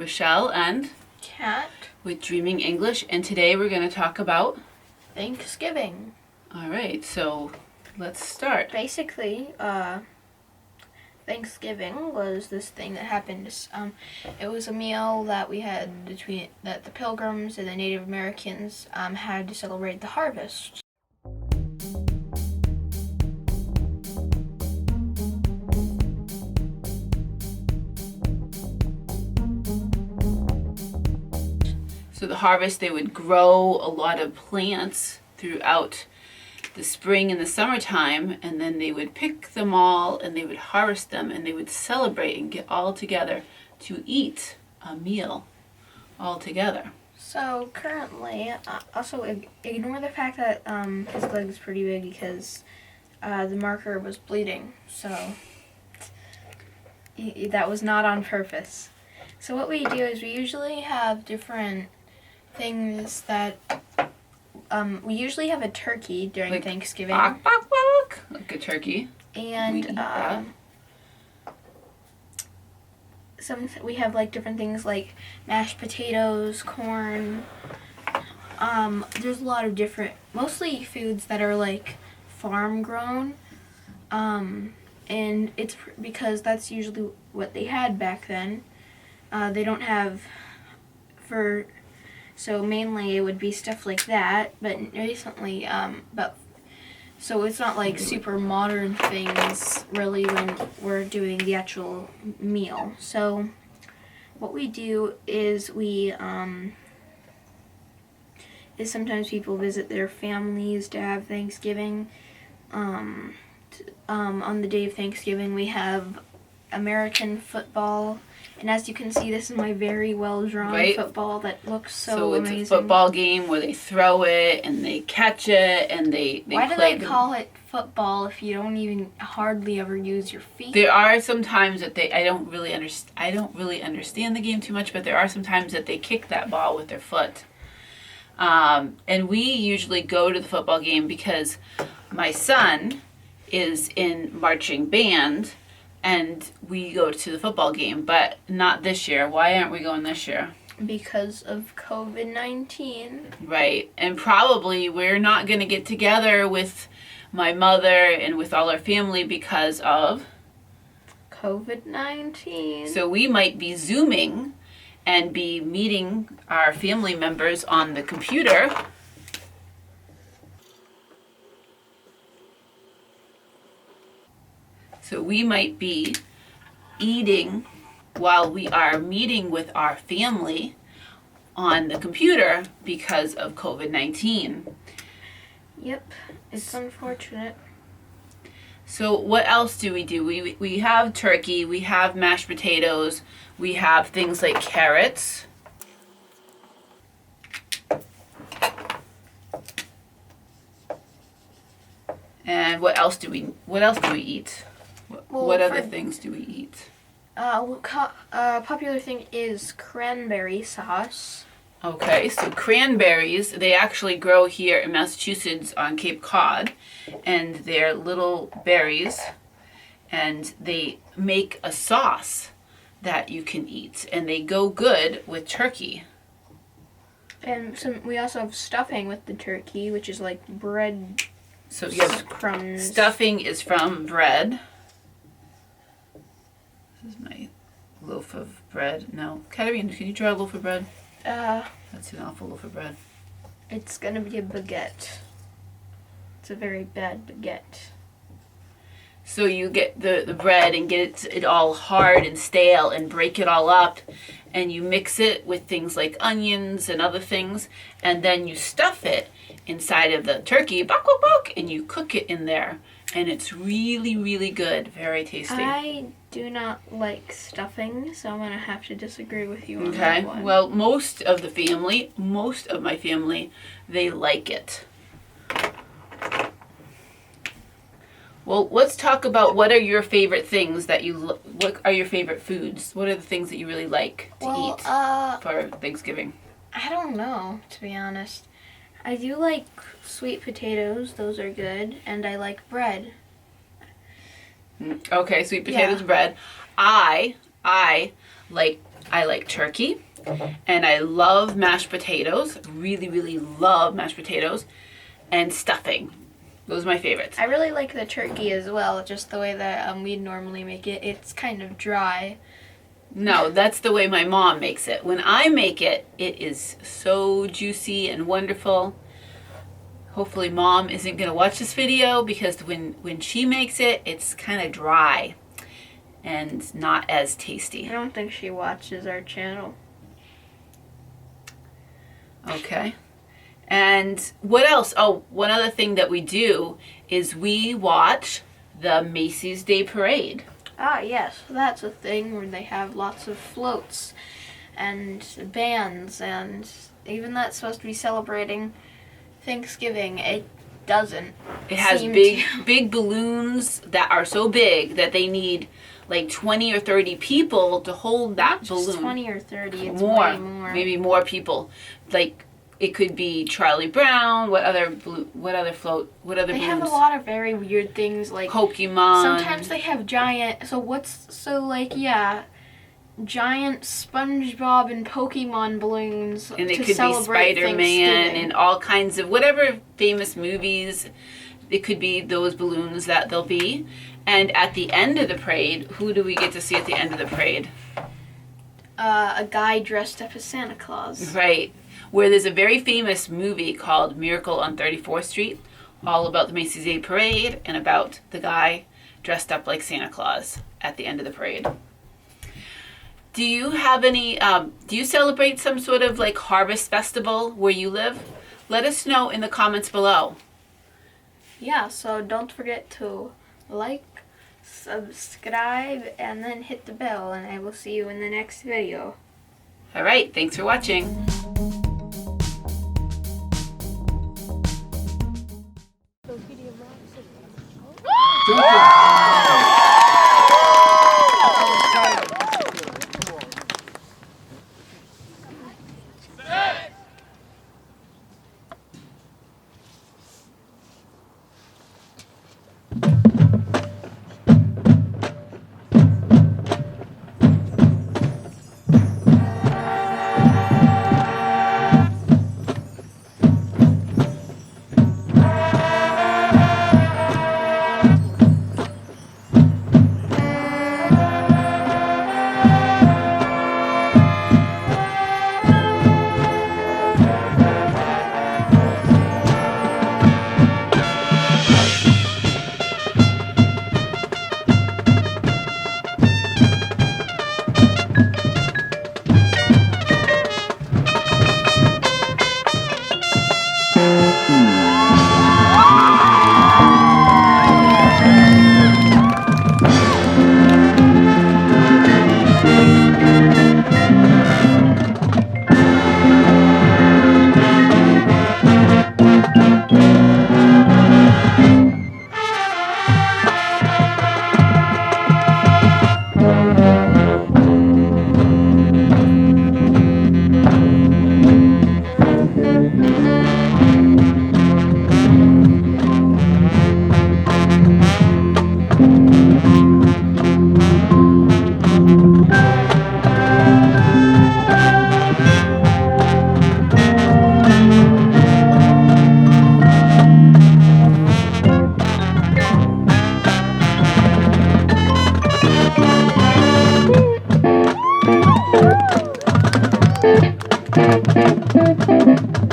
Rochelle and Cat. with Dreaming English, and today we're going to talk about Thanksgiving. Alright, so let's start. Basically, Thanksgiving was this thing that happened. It was a meal that we had that the Pilgrims and the Native Americans had to celebrate the harvest. So the harvest, they would grow a lot of plants throughout the spring and the summertime, and then they would pick them all and they would harvest them and they would celebrate and get all together to eat a meal all together. So currently, also ignore the fact that his leg is pretty big because the marker was bleeding. So that was not on purpose. So what we do is we usually have different things that we usually have a turkey during Like, Thanksgiving. Bok, bok, bok, like a turkey. And we eat that. We have like different things like mashed potatoes, corn. There's a lot of different, mostly foods that are like farm grown. And it's because that's usually what they had back then. They don't have so mainly it would be stuff like that, but recently, so it's not like super modern things really when we're doing the actual meal. So what we do is sometimes people visit their families to have Thanksgiving. On the day of Thanksgiving we have American football. And as you can see, this is my very well-drawn football that looks so amazing. So it's a football game where they throw it and they catch it and they Why do play they call it football if you don't even hardly ever use your feet? There are some times that I don't really understand the game too much, but there are some times that they kick that ball with their foot. And we usually go to the football game because my son is in marching band. And we go to the football game, but not this year. Why aren't we going this year? Because of COVID-19. Right. And probably we're not going to get together with my mother and with all our family because of COVID-19. So we might be Zooming and be meeting our family members on the computer. So we might be eating while we are meeting with our family on the computer because of COVID-19. Yep, it's unfortunate. So what else do? We have turkey, we have mashed potatoes, we have things like carrots. And what else do we eat? What other things do we eat? Popular thing is cranberry sauce. Okay, so cranberries, they actually grow here in Massachusetts on Cape Cod, and they're little berries, and they make a sauce that you can eat, and they go good with turkey. And we also have stuffing with the turkey, which is like bread. So yes, crumbs. Stuffing is from bread. This is my loaf of bread. No, Katarina, can you try a loaf of bread? That's an awful loaf of bread. It's gonna be a baguette. It's a very bad baguette. So you get the bread and get it all hard and stale and break it all up, and you mix it with things like onions and other things, and then you stuff it inside of the turkey, bok, bok, bok, and you cook it in there. And it's really, really good. Very tasty. I do not like stuffing, so I'm going to have to disagree with you on that one. Well, most of my family, they like it. Well, let's talk about what are your favorite things what are your favorite foods? What are the things that you really like to eat for Thanksgiving? I don't know, to be honest. I do like sweet potatoes, those are good, and I like bread. Okay, sweet potatoes, bread. I like I like turkey, and I love mashed potatoes. Really, really love mashed potatoes, and stuffing. Those are my favorites. I really like the turkey as well, just the way that we normally make it. It's kind of dry. No, that's the way my mom makes it. When I make it, it is so juicy and wonderful. Hopefully Mom isn't going to watch this video, because when she makes it, it's kind of dry and not as tasty. I don't think she watches our channel. Okay. And what else? Oh, one other thing that we do is we watch the Macy's Day Parade. Ah, yes, that's a thing where they have lots of floats and bands, and even that's supposed to be celebrating Thanksgiving. It doesn't. It has big balloons that are so big that they need like 20 or 30 people to hold that balloon. Just 20 or 30, it's more, way more. Maybe more people. Like, it could be Charlie Brown. What other balloons? They have a lot of very weird things, like Pokemon. sometimes they have giant, giant SpongeBob and Pokemon balloons And it to could be celebrate Spider-Man Thanksgiving. and all kinds of whatever famous movies. It could be those balloons that they'll be. And at the end of the parade, who do we get to see at the end of the parade? A guy dressed up as Santa Claus. Right. Where there's a very famous movie called Miracle on 34th Street, all about the Macy's Day Parade and about the guy dressed up like Santa Claus at the end of the parade. Do you have any, do you celebrate some sort of like harvest festival where you live? Let us know in the comments below. Yeah, so don't forget to like, subscribe, and then hit the bell, and I will see you in the next video. All right, thanks for watching.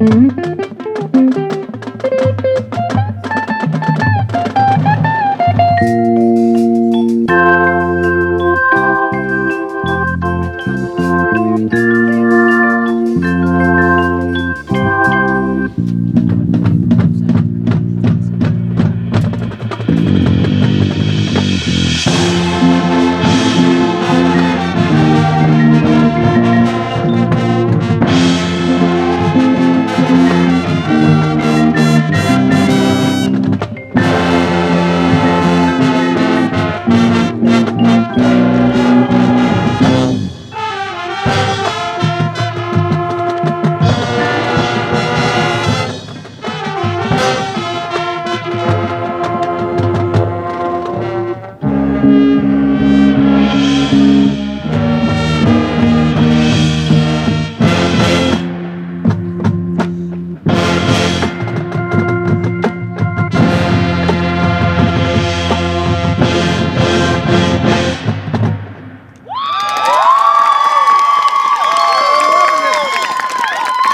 Mm-hmm.